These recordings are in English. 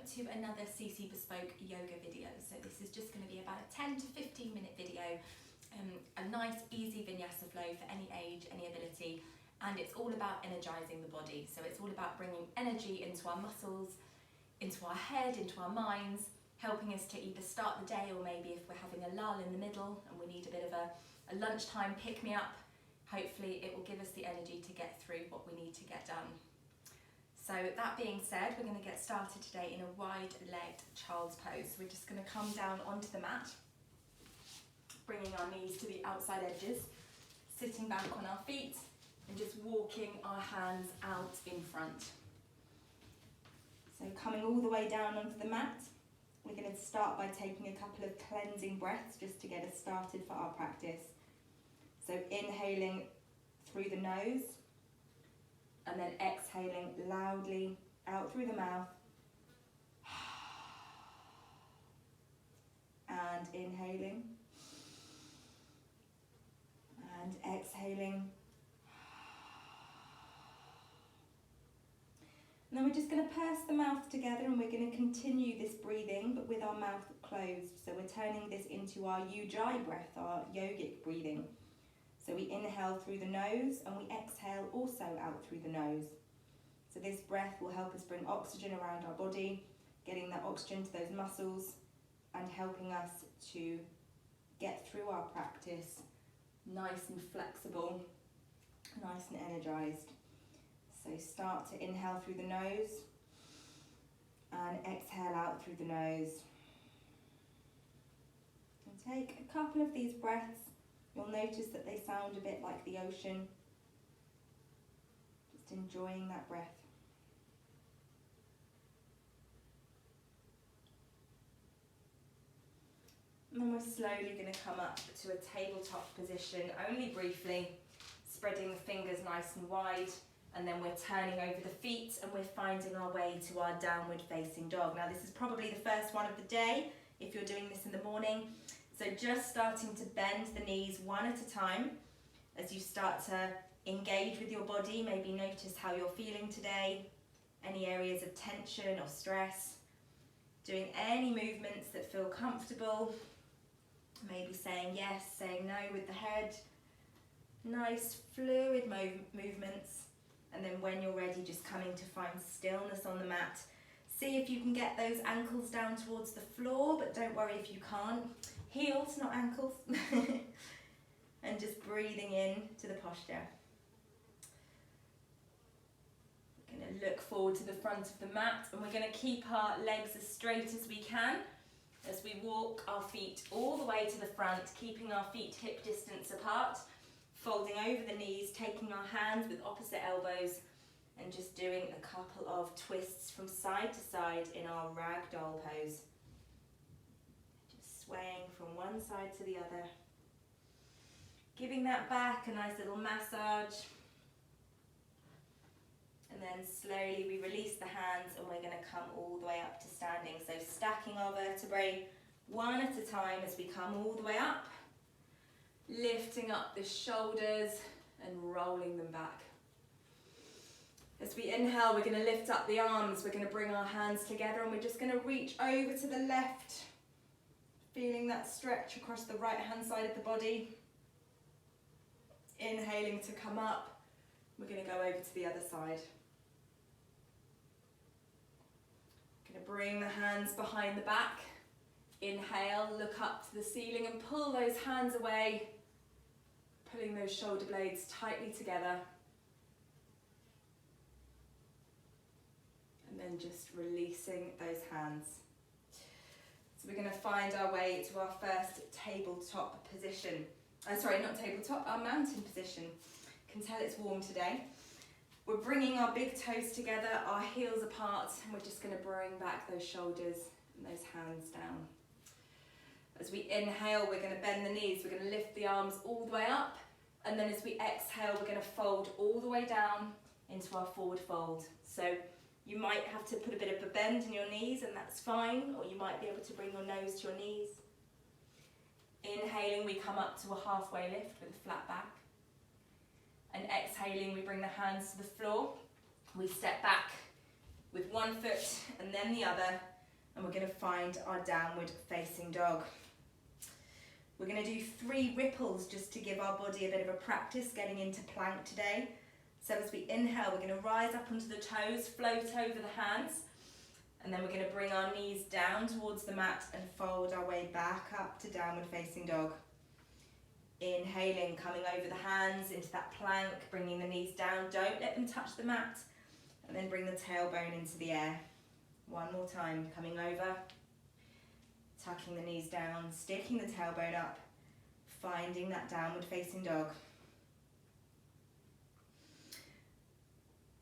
to another CC Bespoke yoga video. So this is just going to be about a 10 to 15 minute video, a nice easy vinyasa flow for any age, any ability, and it's all about energizing the body. So it's all about bringing energy into our muscles, into our head, into our minds, helping us to either start the day or maybe if we're having a lull in the middle and we need a bit of a lunchtime pick-me-up, hopefully it will give us the energy to get through what we need to get done. So that being said, we're going to get started today in a wide-legged child's pose. So we're just going to come down onto the mat, bringing our knees to the outside edges, sitting back on our feet and just walking our hands out in front. So coming all the way down onto the mat, we're going to start by taking a couple of cleansing breaths just to get us started for our practice. So inhaling through the nose, and then exhaling loudly out through the mouth. And inhaling. And exhaling. And then we're just going to purse the mouth together and we're going to continue this breathing but with our mouth closed. So we're turning this into our Ujjayi breath, our yogic breathing. So we inhale through the nose and we exhale also out through the nose. So this breath will help us bring oxygen around our body, getting that oxygen to those muscles and helping us to get through our practice nice and flexible, nice and energized. So start to inhale through the nose and exhale out through the nose. And take a couple of these breaths. You'll notice that they sound a bit like the ocean. Just enjoying that breath. And then we're slowly going to come up to a tabletop position, only briefly, spreading the fingers nice and wide, and then we're turning over the feet and we're finding our way to our downward facing dog. Now this is probably the first one of the day if you're doing this in the morning. So just starting to bend the knees one at a time as you start to engage with your body. Maybe notice how you're feeling today, any areas of tension or stress. Doing any movements that feel comfortable. Maybe saying yes, saying no with the head. Nice fluid movements. And then when you're ready, just coming to find stillness on the mat. See if you can get those ankles down towards the floor, but don't worry if you can't. Heels, not ankles. And just breathing in to the posture. We're going to look forward to the front of the mat and we're going to keep our legs as straight as we can as we walk our feet all the way to the front, keeping our feet hip distance apart, folding over the knees, taking our hands with opposite elbows and just doing a couple of twists from side to side in our ragdoll pose. Swaying from one side to the other. Giving that back a nice little massage. And then slowly we release the hands and we're going to come all the way up to standing. So stacking our vertebrae one at a time as we come all the way up. Lifting up the shoulders and rolling them back. As we inhale, we're going to lift up the arms. We're going to bring our hands together and we're just going to reach over to the left. Feeling that stretch across the right hand side of the body. Inhaling to come up. We're going to go over to the other side. Going to bring the hands behind the back. Inhale, look up to the ceiling and pull those hands away. Pulling those shoulder blades tightly together. And then just releasing those hands. So we're going to find our way to our first tabletop position. Sorry, not tabletop, our mountain position. Can tell it's warm today. We're bringing our big toes together, our heels apart, and we're just going to bring back those shoulders and those hands down. As we inhale, we're going to bend the knees. We're going to lift the arms all the way up, and then as we exhale, we're going to fold all the way down into our forward fold. So you might have to put a bit of a bend in your knees and that's fine, or you might be able to bring your nose to your knees. Inhaling, we come up to a halfway lift with a flat back. And exhaling, we bring the hands to the floor. We step back with one foot and then the other, and we're going to find our downward facing dog. We're going to do 3 ripples just to give our body a bit of a practice getting into plank today. So as we inhale, we're going to rise up onto the toes, float over the hands, and then we're going to bring our knees down towards the mat and fold our way back up to downward facing dog. Inhaling, coming over the hands into that plank, bringing the knees down, don't let them touch the mat, and then bring the tailbone into the air. One more time, coming over, tucking the knees down, sticking the tailbone up, finding that downward facing dog.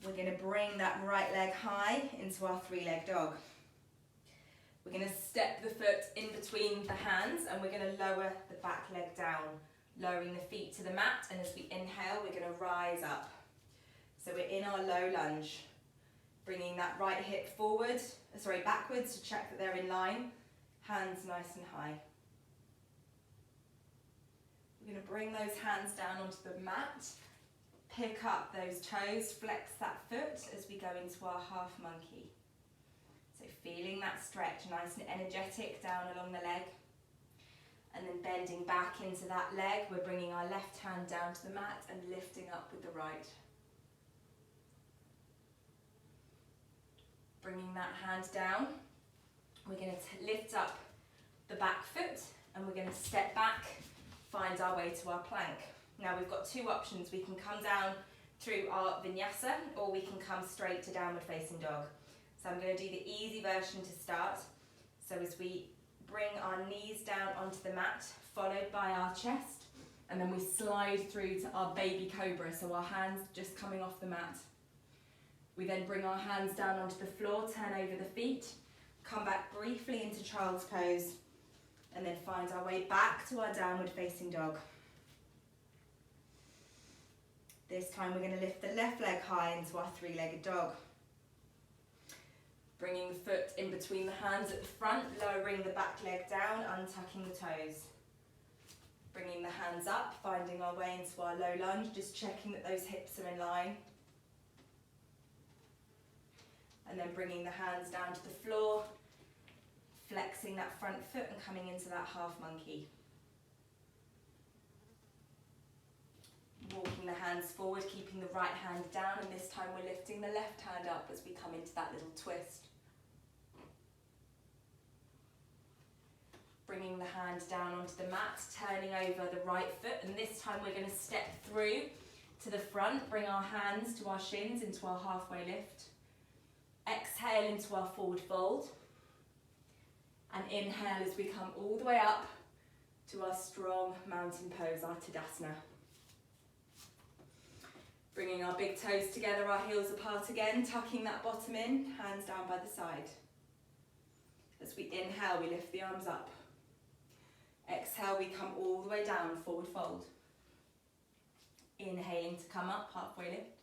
We're going to bring that right leg high into our 3-leg dog. We're going to step the foot in between the hands and we're going to lower the back leg down, lowering the feet to the mat, and as we inhale we're going to rise up. So we're in our low lunge, bringing that right hip backwards to check that they're in line, hands nice and high. We're going to bring those hands down onto the mat, pick up those toes, flex that foot as we go into our half monkey. So feeling that stretch, nice and energetic down along the leg. And then bending back into that leg, we're bringing our left hand down to the mat and lifting up with the right. Bringing that hand down, we're going to lift up the back foot and we're going to step back, find our way to our plank. Now we've got 2 options. We can come down through our vinyasa or we can come straight to downward facing dog. So I'm going to do the easy version to start. So as we bring our knees down onto the mat, followed by our chest, and then we slide through to our baby cobra, so our hands just coming off the mat. We then bring our hands down onto the floor, turn over the feet, come back briefly into child's pose, and then find our way back to our downward facing dog. This time we're going to lift the left leg high into our 3-legged dog. Bringing the foot in between the hands at the front, lowering the back leg down, untucking the toes. Bringing the hands up, finding our way into our low lunge, just checking that those hips are in line. And then bringing the hands down to the floor, flexing that front foot and coming into that half monkey. Walking the hands forward, keeping the right hand down, and this time we're lifting the left hand up as we come into that little twist. Bringing the hand down onto the mat, turning over the right foot, and this time we're going to step through to the front, bring our hands to our shins into our halfway lift. Exhale into our forward fold, and inhale as we come all the way up to our strong mountain pose, our Tadasana. Bringing our big toes together, our heels apart again, tucking that bottom in, hands down by the side. As we inhale, we lift the arms up. Exhale, we come all the way down, forward fold. Inhaling to come up, halfway lift.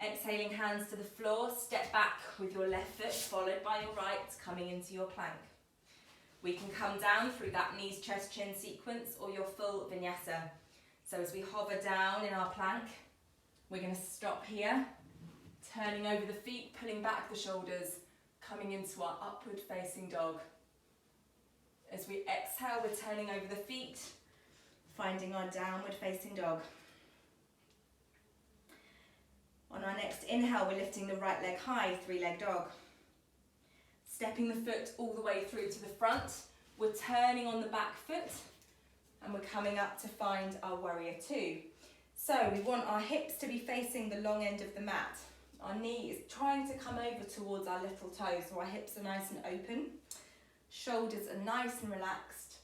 Exhaling, hands to the floor, step back with your left foot, followed by your right, coming into your plank. We can come down through that knees, chest, chin sequence or your full vinyasa. So as we hover down in our plank, we're going to stop here, turning over the feet, pulling back the shoulders, coming into our upward facing dog. As we exhale, we're turning over the feet, finding our downward facing dog. On our next inhale, we're lifting the right leg high, 3-leg dog. Stepping the foot all the way through to the front, we're turning on the back foot, and we're coming up to find our warrior 2. So we want our hips to be facing the long end of the mat. Our knee is trying to come over towards our little toes, so our hips are nice and open. Shoulders are nice and relaxed,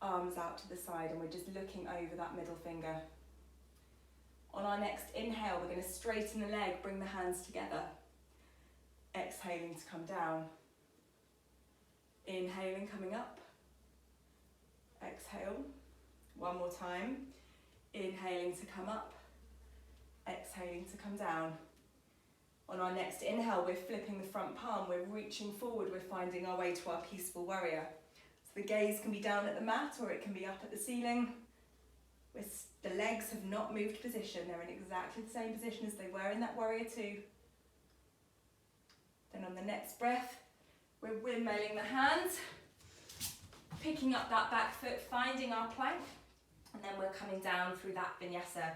arms out to the side, and we're just looking over that middle finger. On our next inhale, we're going to straighten the leg, bring the hands together. Exhaling to come down. Inhaling, coming up. Exhale. One more time. Inhaling to come up. Exhaling to come down. On our next inhale, we're flipping the front palm, we're reaching forward, we're finding our way to our peaceful warrior. So the gaze can be down at the mat or it can be up at the ceiling. The legs have not moved position, they're in exactly the same position as they were in that warrior 2. Then on the next breath, We're windmilling the hands, picking up that back foot, finding our plank, and then we're coming down through that vinyasa,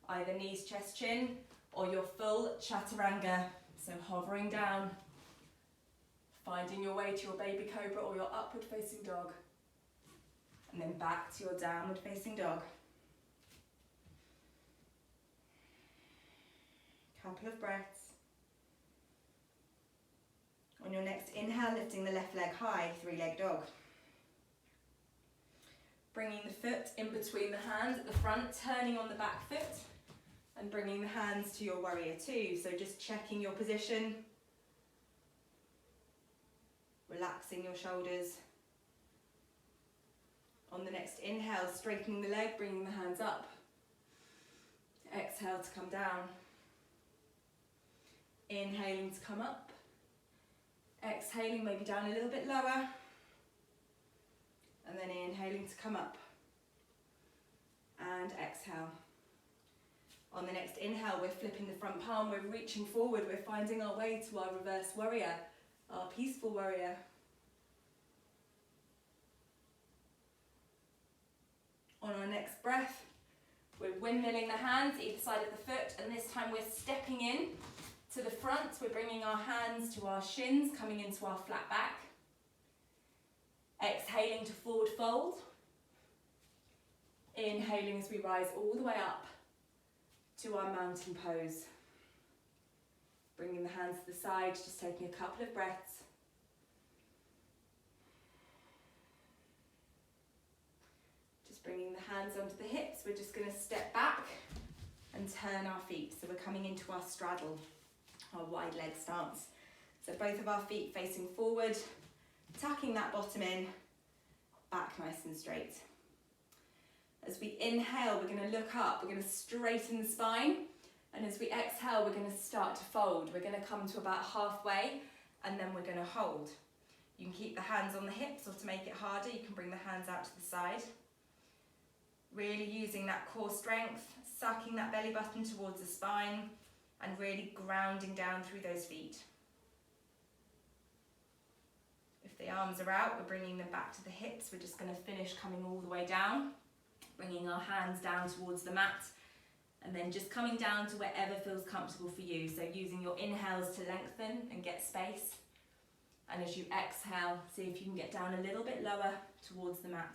either knees, chest, chin, or your full chaturanga. So hovering down, finding your way to your baby cobra or your upward facing dog, and then back to your downward facing dog. Couple of breaths. On your next inhale, lifting the left leg high, three-leg dog. Bringing the foot in between the hands at the front, turning on the back foot, and bringing the hands to your warrior two. So just checking your position, relaxing your shoulders. On the next inhale, straightening the leg, bringing the hands up. Exhale to come down. Inhaling to come up. Exhaling maybe down a little bit lower. And then inhaling to come up. And exhale. On the next inhale, we're flipping the front palm, we're reaching forward, we're finding our way to our reverse warrior, our peaceful warrior. On our next breath, we're windmilling the hands either side of the foot, and this time we're stepping in to the front. We're bringing our hands to our shins, coming into our flat back. Exhaling to forward fold. Inhaling as we rise all the way up to our mountain pose. Bringing the hands to the side, just taking a couple of breaths. Just bringing the hands onto the hips, we're just going to step back and turn our feet. So we're coming into our straddle, our wide leg stance. So both of our feet facing forward, tucking that bottom in, back nice and straight. As we inhale, we're going to look up, we're going to straighten the spine, and as we exhale, we're going to start to fold. We're going to come to about halfway, and then we're going to hold. You can keep the hands on the hips, or to make it harder, you can bring the hands out to the side. Really using that core strength, sucking that belly button towards the spine, and really grounding down through those feet. If the arms are out, we're bringing them back to the hips. We're just going to finish coming all the way down, bringing our hands down towards the mat, and then just coming down to wherever feels comfortable for you. So using your inhales to lengthen and get space, and as you exhale, see if you can get down a little bit lower towards the mat.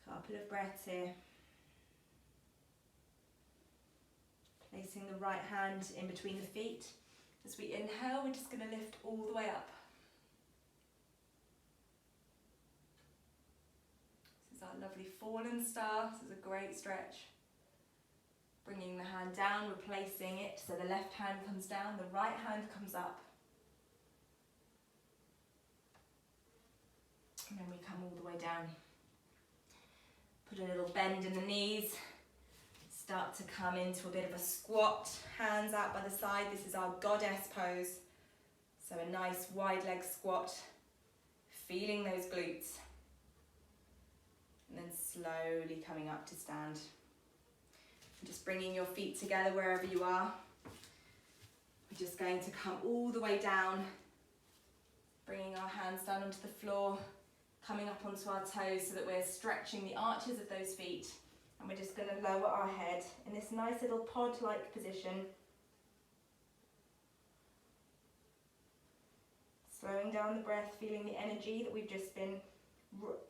A couple of breaths here. Placing the right hand in between the feet. As we inhale, we're just going to lift all the way up. This is our lovely fallen star. This is a great stretch. Bringing the hand down, replacing it. So the left hand comes down, the right hand comes up. And then we come all the way down. Put a little bend in the knees. Start to come into a bit of a squat, hands out by the side. This is our goddess pose. So a nice wide leg squat, feeling those glutes. And then slowly coming up to stand. And just bringing your feet together wherever you are. We're just going to come all the way down, bringing our hands down onto the floor, coming up onto our toes so that we're stretching the arches of those feet. And we're just going to lower our head in this nice little pod-like position. Slowing down the breath, feeling the energy that we've just been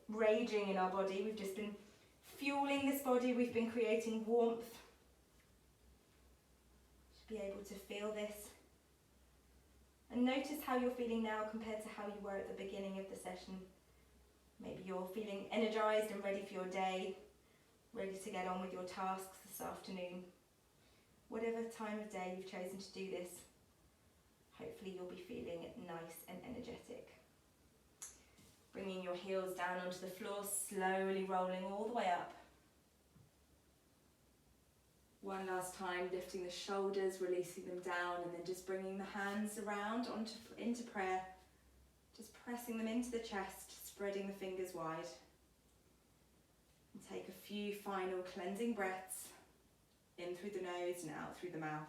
raging in our body. We've just been fueling this body. We've been creating warmth. Should be able to feel this. And notice how you're feeling now compared to how you were at the beginning of the session. Maybe you're feeling energized and ready for your day. Ready to get on with your tasks this afternoon. Whatever time of day you've chosen to do this, hopefully you'll be feeling nice and energetic. Bringing your heels down onto the floor, slowly rolling all the way up. One last time, lifting the shoulders, releasing them down, and then just bringing the hands around into prayer. Just pressing them into the chest, spreading the fingers wide. And take a few final cleansing breaths. In through the nose and out through the mouth.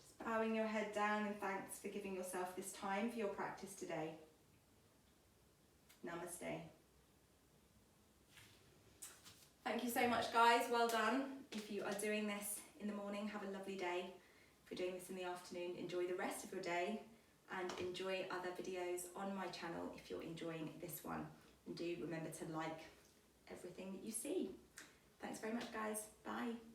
Just bowing your head down in thanks for giving yourself this time for your practice today. Namaste. Thank you so much, guys. Well done. If you are doing this in the morning, have a lovely day. If you're doing this in the afternoon, enjoy the rest of your day and enjoy other videos on my channel if you're enjoying this one. And do remember to like everything that you see. Thanks very much, guys. Bye.